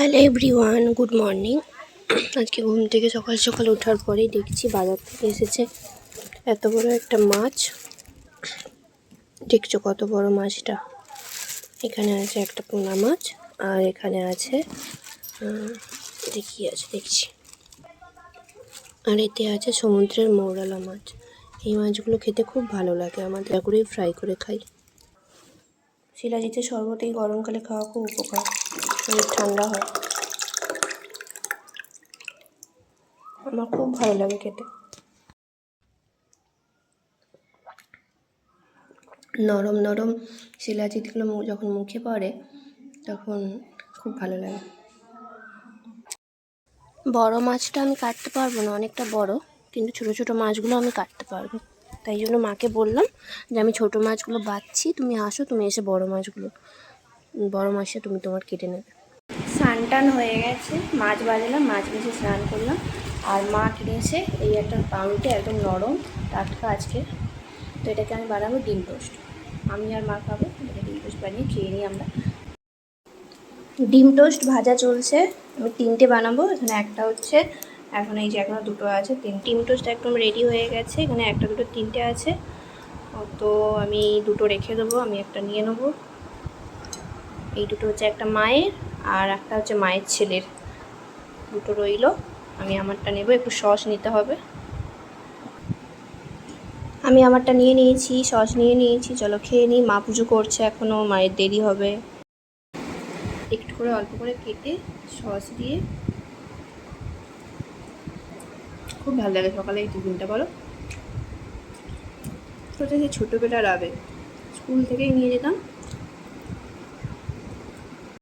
Hello everyone, good morning. আজকে ঘুম থেকে সকাল সকাল ওঠার পরেই দেখছি বাজার থেকে এসেছে এত বড় একটা মাছ। দেখছো কত বড় মাছটা? এখানে আছে একটা পোনা মাছ, আর এখানে আছে দেখছি, আর এতে আছে সমুদ্রের মৌরলা মাছ। এই মাছগুলো খেতে খুব ভালো লাগে, আমাদের করেই ফ্রাই করে খাই। শিলাজিতের শরবত এই গরমকালে খাওয়া খুব উপকার, শরীর ঠান্ডা হয়। আমার খুব ভালো লাগে খেতে। নরম নরম শিলাজিৎগুলো যখন মুখে পড়ে তখন খুব ভালো লাগে। বড় মাছটা আমি কাটতে পারবো না, অনেকটা বড়, কিন্তু ছোট ছোট মাছগুলো আমি কাটতে পারবো। তাই জন্য মাকে বললাম যে আমি ছোট মাছগুলো বাছছি, তুমি আসো, তুমি এসে বড় মাছটা তুমি তোমার কেটে নেবে। স্নান টান হয়ে গেছে, মাছ বাজলাম, মাছ ভেজে স্নান করলাম। আর মা কিনেছে এই একটা পাউরুটি, একদম নরম টাটকা আজকে। তো এটাকে আমি বানাবো ডিম টোস্ট। আমি আর মা খাবো, এটাকে ডিম টোস্ট বানিয়ে খেয়ে নিই আমরা। ডিম টোস্ট ভাজা চলছে, আমি 3টে বানাবো। এখানে একটা হচ্ছে, এখন এই যে এখনো 2টো আছে। ডিম টোস্ট একদম রেডি হয়ে গেছে, এখানে 1, 2, 3টে আছে। তো আমি 2টো রেখে দেবো, আমি একটা নিয়ে নেবো। এই 2টো হচ্ছে একটা মায়ের আর একটা হচ্ছে মায়ের ছেলের, 2টো রইলো। আমি আমারটা নেব, একটু সস নিতে হবে। আমি আমারটা নিয়ে নিয়েছি, সস নিয়ে নিয়েছি। চলো খেয়ে নিই, মা পুজো করছে এখনও, মায়ের দেরি হবে। একটু করে অল্প করে কেটে সস দিয়ে, খুব ভালো লাগে সকালে এই টিফিনটা। বলো, তো যে ছোটোবেলার আবেগ, স্কুল থেকেই নিয়ে যেতাম,